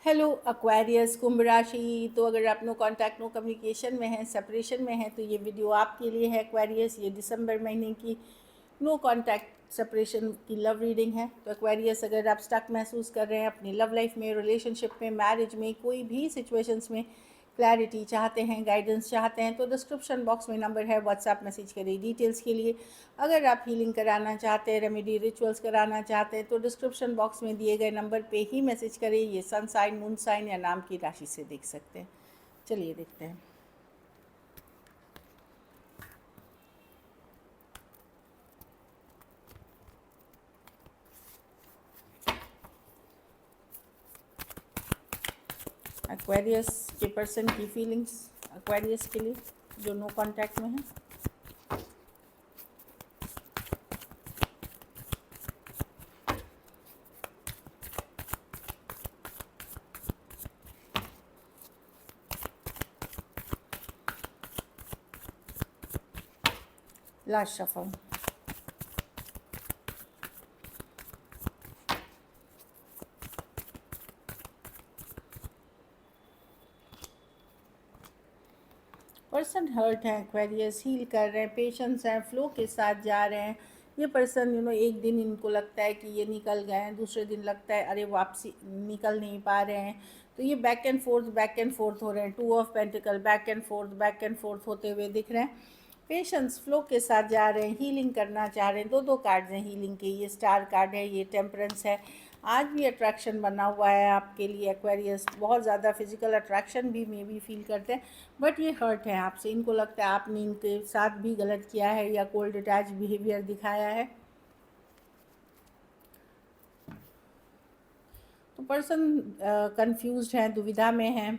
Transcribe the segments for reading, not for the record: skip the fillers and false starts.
Hello Aquarius कुंभ राशि। तो अगर आप नो कांटेक्ट नो कम्युनिकेशन में हैं, सेपरेशन में हैं, तो ये वीडियो आपके लिए है एक्वेरियस। ये दिसंबर महीने की नो कांटेक्ट सेपरेशन की लव रीडिंग है। तो एक्वेरियस, अगर आप स्टक महसूस कर रहे हैं अपनी लव लाइफ में, रिलेशनशिप में, मैरिज में, कोई भी सिचुएशंस में क्लैरिटी चाहते हैं, गाइडेंस चाहते हैं, तो डिस्क्रिप्शन बॉक्स में नंबर है, व्हाट्सएप मैसेज करिए डिटेल्स के लिए। अगर आप हीलिंग कराना चाहते हैं, रेमेडी रिचुअल्स कराना चाहते हैं, तो डिस्क्रिप्शन बॉक्स में दिए गए नंबर पे ही मैसेज करिए। ये सन साइन, मून साइन या नाम की राशि से देख सकते हैं। चलिए देखते हैं। एक्वेरियस के पर्सन की फीलिंग्स एक्वेरियस के लिए जो नो कांटेक्ट में है। Last shuffle. पर्सन हर्ट है, एक्वेरियस हील कर रहे हैं, पेशेंस हैं, फ्लो के साथ जा रहे हैं। ये पर्सन एक दिन इनको लगता है कि ये निकल गए हैं, दूसरे दिन लगता है अरे वापसी निकल नहीं पा रहे हैं। तो ये बैक एंड फोर्थ हो रहे हैं। 2 of pentacle back and fourth होते हुए दिख रहे हैं। पेशेंस फ्लो के साथ जा रहे हैं, हीलिंग करना चाह रहे हैं। दो कार्ड्स हैं हीलिंग के, ये स्टार कार्ड है, ये टेम्परेंस है। आज भी अट्रैक्शन बना हुआ है आपके लिए एक्वेरियस। बहुत ज़्यादा फिजिकल अट्रैक्शन भी मे बी फील करते हैं, बट ये हर्ट है आपसे। इनको लगता है आपने इनके साथ भी गलत किया है या कोल्ड अटैच बिहेवियर दिखाया है। तो पर्सन कंफ्यूज्ड है, दुविधा में है,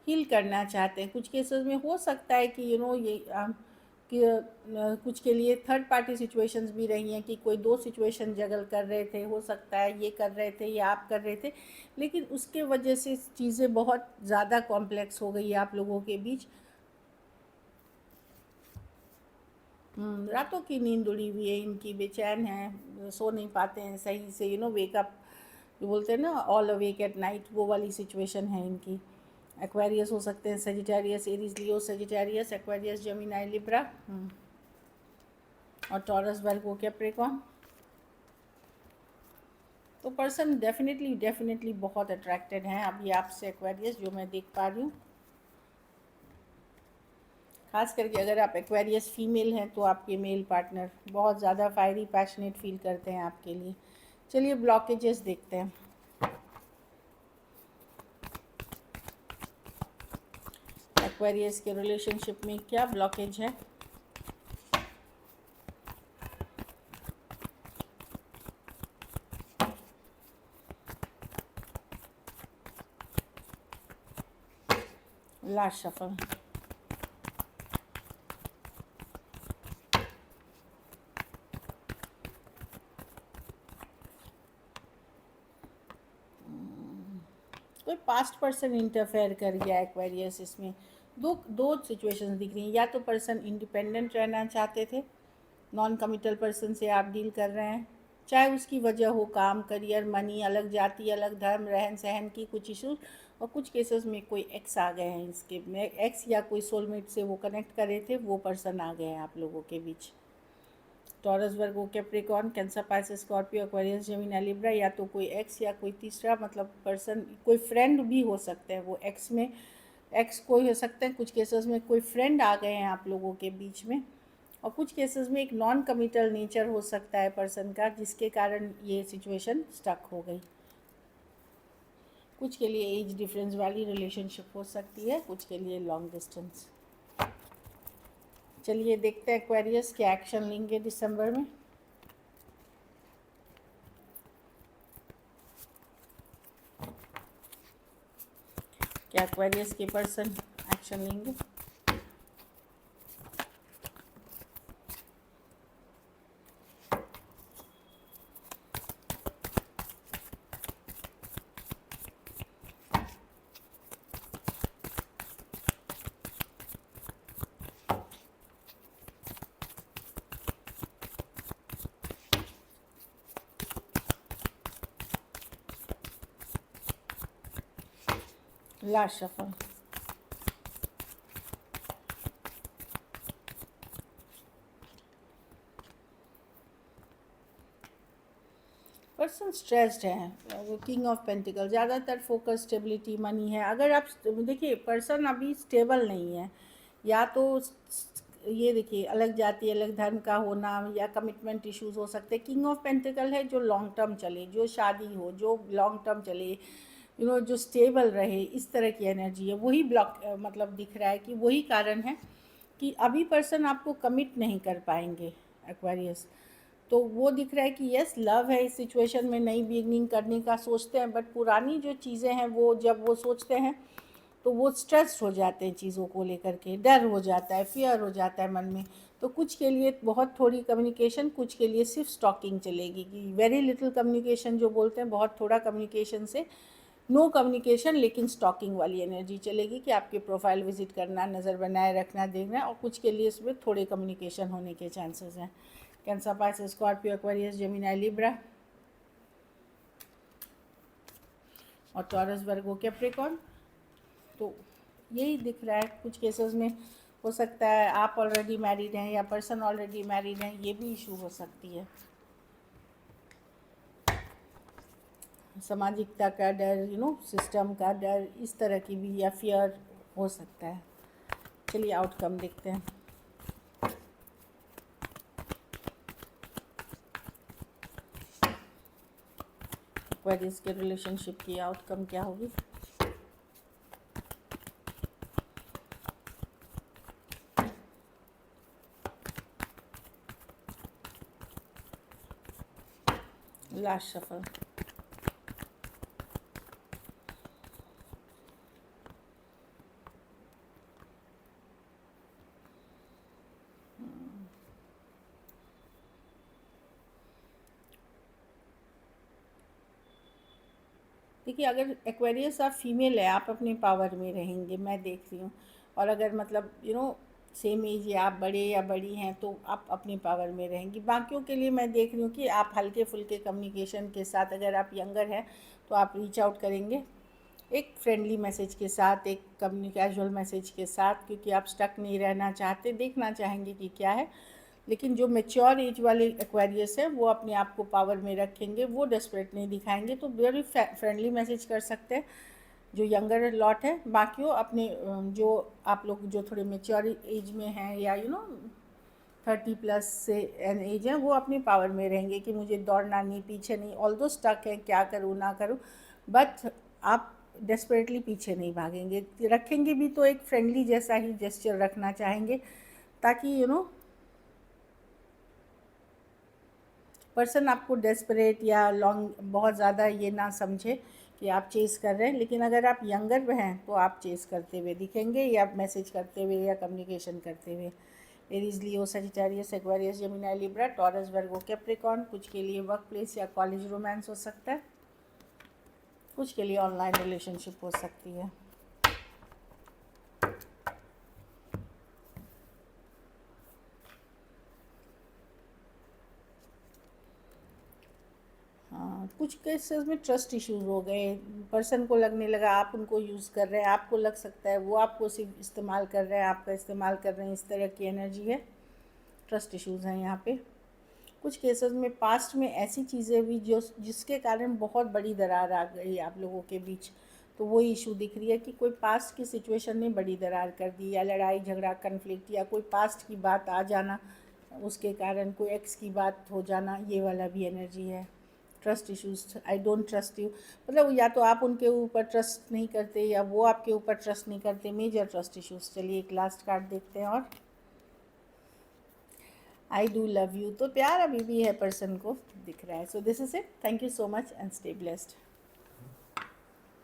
हील करना चाहते हैं। कुछ केसेस में हो सकता है कि ये कि कुछ के लिए थर्ड पार्टी सिचुएशंस भी रही हैं कि कोई 2 सिचुएशन जगल कर रहे थे। हो सकता है ये कर रहे थे या आप कर रहे थे, लेकिन उसके वजह से चीज़ें बहुत ज़्यादा कॉम्प्लेक्स हो गई है आप लोगों के बीच। रातों की नींद उड़ी हुई है इनकी, बेचैन है, सो नहीं पाते हैं सही से। वेकअप जो बोलते हैं ना, ऑल अवेक एट नाइट, वो वाली सिचुएशन है इनकी। एक्वेरियस हो सकते हैं Sagittarius, Aries, Leo, Sagittarius, Aquarius, Gemini, Libra और टॉरस, वर्गो, कैप्रिकॉर्न। तो पर्सन डेफिनेटली बहुत अट्रैक्टेड हैं अभी आपसे एक्वेरियस, जो मैं देख पा रही हूँ। खास करके अगर आप एक्वेरियस फीमेल हैं तो आपके मेल पार्टनर बहुत ज़्यादा फायरी पैशनेट फील करते हैं आपके लिए। चलिए ब्लॉकेजेस देखते हैं। एक्वेरियस के रिलेशनशिप में क्या ब्लॉकेज है? Last shuffle. कोई पास्ट पर्सन इंटरफेयर कर गया एक्वेरियस इसमें। दो सिचुएशंस दिख रही हैं। या तो पर्सन इंडिपेंडेंट रहना चाहते थे, नॉन कमिटल पर्सन से आप डील कर रहे हैं, चाहे उसकी वजह हो काम, करियर, मनी, अलग जाति, अलग धर्म, रहन सहन की कुछ इशूज़। और कुछ केसेस में कोई एक्स आ गए हैं इसके में, एक्स या कोई सोलमेट से वो कनेक्ट कर रहे थे, वो पर्सन आ गए हैं आप लोगों के बीच। Taurus, Virgo, Capricorn, Cancer, Pisces, Scorpio, Aquarius, Gemini, Libra. या तो कोई एक्स या कोई तीसरा मतलब पर्सन, कोई फ्रेंड भी हो सकते हैं। वो एक्स में एक्स कोई हो सकते हैं। कुछ केसेस में कोई फ्रेंड आ गए हैं आप लोगों के बीच में। और कुछ केसेस में एक नॉन कमिटल नेचर हो सकता है पर्सन का, जिसके कारण ये सिचुएशन स्टक हो गई। कुछ के लिए एज डिफरेंस वाली रिलेशनशिप हो सकती है, कुछ के लिए लॉन्ग डिस्टेंस। चलिए देखते हैं एक्वेरियस क्या एक्शन लेंगे दिसंबर में। क्या एक्वेरियस के पर्सन एक्शन लेंगे? Last shuffle. पर्सन स्ट्रेस्ड है, वो किंग ऑफ पेंटिकल, ज़्यादातर फोकस स्टेबिलिटी मनी है। अगर आप देखिए पर्सन अभी स्टेबल नहीं है, या तो ये देखिए अलग जाति अलग धर्म का होना या कमिटमेंट इश्यूज हो सकते हैं। किंग ऑफ पेंटिकल है जो लॉन्ग टर्म चले, जो शादी हो, जो लॉन्ग टर्म चले, जो स्टेबल रहे, इस तरह की एनर्जी है। वही ब्लॉक मतलब दिख रहा है कि वही कारण है कि अभी पर्सन आपको कमिट नहीं कर पाएंगे एक्वेरियस। तो वो दिख रहा है कि यस लव है, इस सिचुएशन में नई बिगनिंग करने का सोचते हैं, बट पुरानी जो चीज़ें हैं वो जब वो सोचते हैं तो वो स्ट्रेस हो जाते हैं चीज़ों को लेकर के, डर हो जाता है, फियर हो जाता है मन में। तो कुछ के लिए बहुत थोड़ी कम्युनिकेशन, कुछ के लिए सिर्फ स्टॉकिंग चलेगी, कि वेरी लिटिल कम्युनिकेशन जो बोलते हैं, बहुत थोड़ा कम्युनिकेशन से नो कम्युनिकेशन, लेकिन स्टॉकिंग वाली एनर्जी चलेगी कि आपके प्रोफाइल विजिट करना, नज़र बनाए रखना, देखना। और कुछ के लिए इसमें थोड़े कम्युनिकेशन होने के चांसेस हैं। Cancer, Pisces, Scorpio, Aquarius, Gemini, Libra और टॉरस, वर्गो, कैप्रिकॉर्न। तो यही दिख रहा है। कुछ केसेस में हो सकता है आप ऑलरेडी मैरिड हैं या पर्सन ऑलरेडी मैरिड हैं, ये भी इशू हो सकती है। सामाजिकता का डर, सिस्टम का डर, इस तरह की भी या फियर हो सकता है। चलिए आउटकम देखते हैं। एक्वेरियस के रिलेशनशिप की आउटकम क्या होगी? Last shuffle. देखिए अगर एक्वेरियस आप फीमेल है, आप अपने पावर में रहेंगे, मैं देख रही हूँ। और अगर मतलब सेम एज या आप बड़े या बड़ी हैं तो आप अपनी पावर में रहेंगी। बाकियों के लिए मैं देख रही हूँ कि आप हल्के फुल्के कम्युनिकेशन के साथ, अगर आप यंगर हैं तो आप रीच आउट करेंगे एक फ्रेंडली मैसेज के साथ, एक कैजुअल मैसेज के साथ, क्योंकि आप स्टक नहीं रहना चाहते, देखना चाहेंगे कि क्या है। लेकिन जो मेच्योर एज वाले एक्वेरियस है वो अपने आप को पावर में रखेंगे, वो डेस्परेट नहीं दिखाएंगे, तो वेरी फ्रेंडली मैसेज कर सकते हैं जो यंगर लॉट है। बाकियों अपने जो आप लोग जो थोड़े मेच्योर एज में हैं या 30+ से एन एज है, वो अपनी पावर में रहेंगे कि मुझे दौड़ना नहीं, पीछे नहीं, ऑल्दो स्टक है, क्या करूँ ना करूँ, बट आप डेस्परेटली पीछे नहीं भागेंगे। रखेंगे भी तो एक फ्रेंडली जैसा ही जेस्चर रखना चाहेंगे, ताकि पर्सन आपको डेस्परेट या लॉन्ग बहुत ज़्यादा ये ना समझे कि आप चेस कर रहे हैं। लेकिन अगर आप यंगर हैं तो आप चेस करते हुए दिखेंगे, या मैसेज करते हुए या कम्युनिकेशन करते हुए। Aries, Leo, Sagittarius, Aquarius, Gemini, Libra, Taurus, Virgo, Capricorn. कुछ के लिए वर्क प्लेस या कॉलेज रोमांस हो सकता है, कुछ के लिए ऑनलाइन रिलेशनशिप हो सकती है। हाँ, कुछ केसेस में ट्रस्ट इश्यूज हो गए, पर्सन को लगने लगा आप उनको यूज़ कर रहे हैं, आपको लग सकता है वो आपको सिर्फ इस्तेमाल कर रहे हैं, आपका इस्तेमाल कर रहे हैं, इस तरह की एनर्जी है। ट्रस्ट इश्यूज हैं यहाँ पे। कुछ केसेस में पास्ट में ऐसी चीज़ें हुई जिसके कारण बहुत बड़ी दरार आ गई आप लोगों के बीच, तो वो इशू दिख रही है कि कोई पास्ट की सिचुएशन ने बड़ी दरार कर दी, या लड़ाई झगड़ा कन्फ्लिक्ट, या कोई पास्ट की बात आ जाना, उसके कारण कोई एक्स की बात हो जाना, ये वाला भी एनर्जी है। Trust issues, I don't trust you, मतलब या तो आप उनके ऊपर ट्रस्ट नहीं करते या वो आपके ऊपर ट्रस्ट नहीं करते, मेजर ट्रस्ट इश्यूज। चलिए एक लास्ट कार्ड देखते हैं। और आई डू लव यू, तो प्यार अभी भी है पर्सन को दिख रहा है। So this is it, thank you so much and stay blessed.